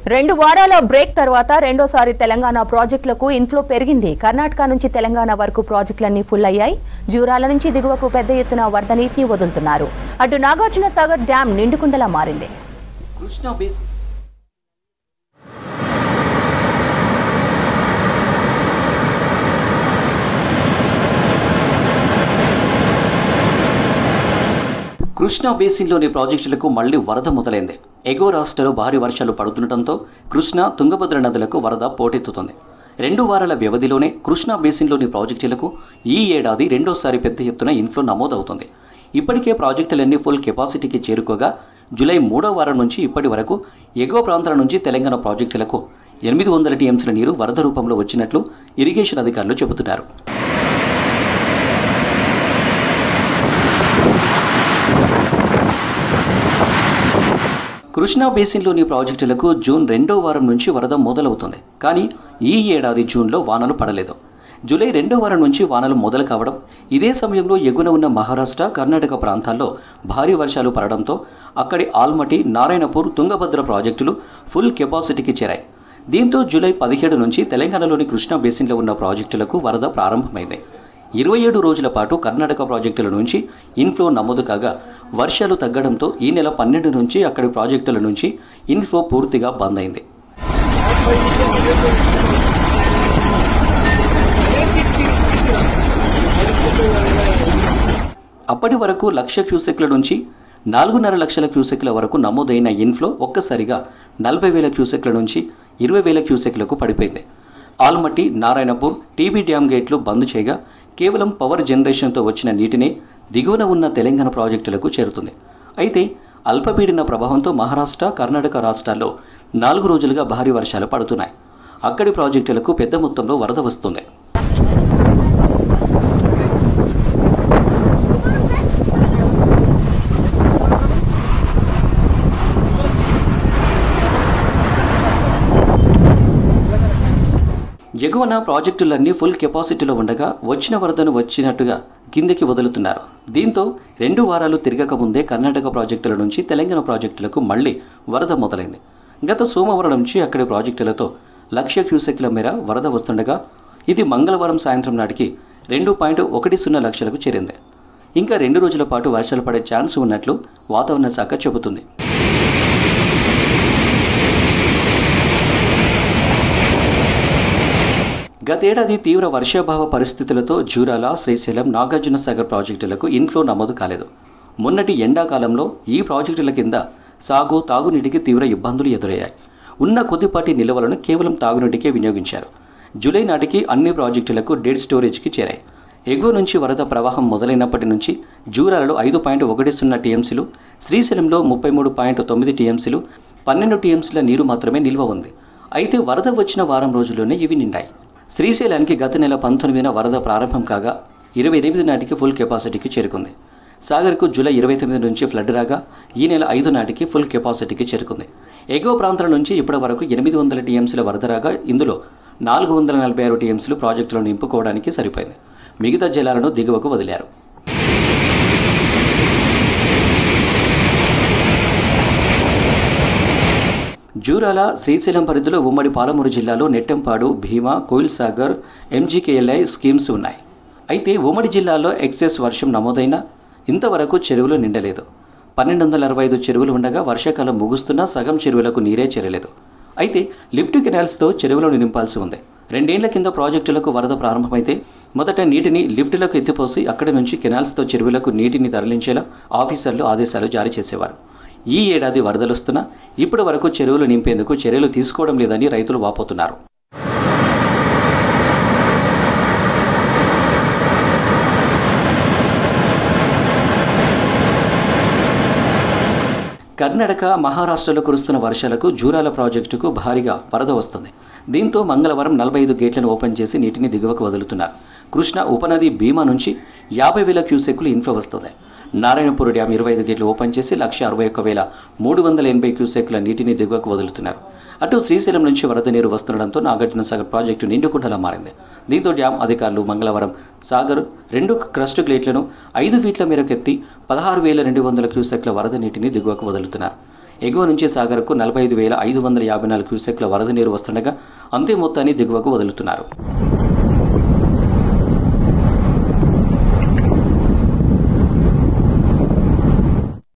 2 వారాల బ్రేక్ తర్వాత రెండోసారి తెలంగాణ ప్రాజెక్టులకు ఇన్ఫ్లో పెరిగింది. కర్ణాటక నుంచి తెలంగాణ వరకు ప్రాజెక్టులన్నీ ఫుల్ అయ్యాయి. జూరాల నుంచి దిగువకు పెద్ద ఎత్తున వరద నీటిని వదులుతున్నారు. అటు నాగార్జున సాగర్ డ్యాం నిండుకుండలా మారింది. కృష్ణా బేసిన్లోని ప్రాజెక్టులకు మళ్లీ వరద మొదలైంది. ఎగువ రాష్ట్రాల్లో భారీ వర్షాలు పడుతుండటంతో కృష్ణా, తుంగభద్ర నదులకు వరద పోటెత్తుతుంది. 2 వారాల వ్యవధిలోనే కృష్ణా బేసిన్లోని ప్రాజెక్టులకు ఈ ఏడాది రెండోసారి పెద్ద ఎత్తున ఇన్ఫ్లో నమోదవుతుంది. ఇప్పటికే ప్రాజెక్టులన్నీ ఫుల్ కెపాసిటీకి చేరుకోగా జూలై 3వ వారం నుంచి ఇప్పటి వరకు ఎగువ ప్రాంతాల నుంచి తెలంగాణ ప్రాజెక్టులకు 800 టీఎంసీల నీరు వరద రూపంలో వచ్చినట్లు ఇరిగేషన్ అధికారులు చెబుతున్నారు. కృష్ణా బేసిన్లోని ప్రాజెక్టులకు జూన్ 2వ వారం నుంచి వరద మొదలవుతుంది. కానీ ఈ ఏడాది జూన్లో వానలు పడలేదు. జూలై 2వ వారం నుంచి వానలు మొదలు కావడం, ఇదే సమయంలో ఎగువన ఉన్న మహారాష్ట్ర, కర్ణాటక ప్రాంతాల్లో భారీ వర్షాలు పడడంతో అక్కడి ఆల్మటి, నారాయణపూర్, తుంగభద్ర ప్రాజెక్టులు ఫుల్ కెపాసిటీకి చేరాయి. దీంతో జూలై 17 నుంచి తెలంగాణలోని కృష్ణా బేసిన్లో ఉన్న ప్రాజెక్టులకు వరద ప్రారంభమైంది. 27 రోజుల పాటు కర్ణాటక ప్రాజెక్టుల నుంచి ఇన్ఫ్లో నమోదు కాగా వర్షాలు తగ్గడంతో ఈ నెల 12 నుంచి అక్కడి ప్రాజెక్టుల నుంచి ఇన్ఫ్లో పూర్తిగా బంద్ అయింది. అప్పటి వరకు 1,00,000 క్యూసెక్ల నుంచి 4.5 లక్షల క్యూసెక్ల వరకు నమోదైన ఇన్ఫ్లో ఒక్కసారిగా 40,000 క్యూసెక్ల నుంచి 20,000 క్యూసెక్లకు పడిపోయింది. ఆల్మట్టి, నారాయణపూర్, టీబీ డ్యామ్ గేట్లు బంద్ చేయగా కేవలం పవర్ జనరేషన్తో వచ్చిన నీటిని దిగువన ఉన్న తెలంగాణ ప్రాజెక్టులకు చేరుతుంది. అయితే అల్పపీడన ప్రభావంతో మహారాష్ట్ర, కర్ణాటక రాష్ట్రాల్లో 4 రోజులుగా భారీ వర్షాలు పడుతున్నాయి. అక్కడి ప్రాజెక్టులకు పెద్ద మొత్తంలో వరద వస్తుంది. ఎగువన ప్రాజెక్టులన్నీ ఫుల్ కెపాసిటీలో ఉండగా వచ్చిన వరదను వచ్చినట్టుగా కిందకి వదులుతున్నారు. దీంతో 2 వారాలు తిరగక ముందే కర్ణాటక ప్రాజెక్టుల నుంచి తెలంగాణ ప్రాజెక్టులకు మళ్లీ వరద మొదలైంది. గత సోమవారం నుంచి అక్కడి ప్రాజెక్టులతో 1,00,000 క్యూసెక్ల మేర వరద వస్తుండగా ఇది మంగళవారం సాయంత్రం నాటికి 2.10 లక్షలకు చేరింది. ఇంకా 2 రోజుల పాటు వర్షాలు పడే ఛాన్స్ ఉన్నట్లు వాతావరణ శాఖ చెబుతుంది. గతేడాది తీవ్ర వర్షాభావ పరిస్థితులతో జూరాల, శ్రీశైలం, నాగార్జున సాగర్ ప్రాజెక్టులకు ఇన్ఫ్లో నమోదు కాలేదు. మొన్నటి ఎండాకాలంలో ఈ ప్రాజెక్టుల కింద సాగు, తాగునీటికి తీవ్ర ఇబ్బందులు ఎదురయ్యాయి. ఉన్న కొద్దిపాటి నిల్వలను కేవలం తాగునీటికే వినియోగించారు. జూలై నాటికి అన్ని ప్రాజెక్టులకు డెడ్ స్టోరేజ్కి చేరాయి. ఎగువ నుంచి వరద ప్రవాహం మొదలైనప్పటి నుంచి జూరాలలో 5.10 టీఎంసీలు, శ్రీశైలంలో 33.9 టీఎంసీలు, 12 టీఎంసీల నీరు మాత్రమే నిల్వ ఉంది. అయితే వరద వచ్చిన వారం రోజుల్లోనే ఇవి నిండాయి. శ్రీశైలానికి గత నెల 19న వరద ప్రారంభం కాగా 28 నాటికి ఫుల్ కెపాసిటీకి చేరుకుంది. సాగర్కు జూలై 29 నుంచి ఫ్లడ్ రాగా ఈ నెల 5 నాటికి ఫుల్ కెపాసిటీకి చేరుకుంది. ఎగువ ప్రాంతాల నుంచి ఇప్పటి వరకు 800 టీఎంసీల వరద రాగా ఇందులో 446 టీఎంసీలు ప్రాజెక్టులను నింపుకోవడానికి సరిపోయింది. మిగతా జలాలను దిగువకు వదిలారు. జూరాల, శ్రీశైలం పరిధిలో ఉమ్మడి పాలమూరు జిల్లాలో నెట్టెంపాడు, భీమా, కోయిల్ సాగర్, ఎంజీకేఎల్ఐ స్కీమ్స్ ఉన్నాయి. అయితే ఉమ్మడి జిల్లాలో ఎక్సెస్ వర్షం నమోదైనా ఇంతవరకు చెరువులు నిండలేదు. 1,265 చెరువులు ఉండగా వర్షాకాలం ముగుస్తున్నా సగం చెరువులకు నీరే చేరలేదు. అయితే లిఫ్ట్ కెనాల్స్తో చెరువులను నింపాల్సి ఉంది. 2 ఏళ్ల కింద ప్రాజెక్టులకు వరద ప్రారంభమైతే మొదట నీటిని లిఫ్టులకు ఎత్తిపోసి అక్కడి నుంచి కెనాల్స్తో చెరువులకు నీటిని తరలించేలా ఆఫీసర్లు ఆదేశాలు జారీ చేసేవారు. ఈ ఏడాది వరదలొస్తున్నా ఇప్పటి వరకు చెరువులు నింపేందుకు చర్యలు తీసుకోవడం లేదని రైతులు వాపోతున్నారు. కర్ణాటక, మహారాష్ట్రలో కురుస్తున్న వర్షాలకు జూరాల ప్రాజెక్టుకు భారీగా వరద వస్తుంది. దీంతో మంగళవారం 45 గేట్లను ఓపెన్ చేసి నీటిని దిగువకు వదులుతున్నారు. కృష్ణా ఉపనది భీమా నుంచి 50,000 క్యూసెక్లు ఇన్ఫ్లో వస్తుంది. నారాయణపూర్ డ్యాం 25 గేట్లు ఓపెన్ చేసి 161,380 క్యూసెక్ల నీటిని దిగువకు వదులుతున్నారు. అటు శ్రీశైలం నుంచి వరద నీరు వస్తుండడంతో నాగార్జున సాగర్ ప్రాజెక్టు నిండుకుండలా మారింది. దీంతో డ్యాం అధికారులు మంగళవారం సాగర్ 2 క్రస్ట్ గేట్లను 5 ఫీట్ల మేరకు ఎత్తి 16,200 క్యూసెక్ల వరద నీటిని దిగువకు వదులుతున్నారు. ఎగువ నుంచి సాగర్కు 45,554 క్యూసెక్ల వరద నీరు వస్తుండగా అంతే మొత్తాన్ని దిగువకు వదులుతున్నారు.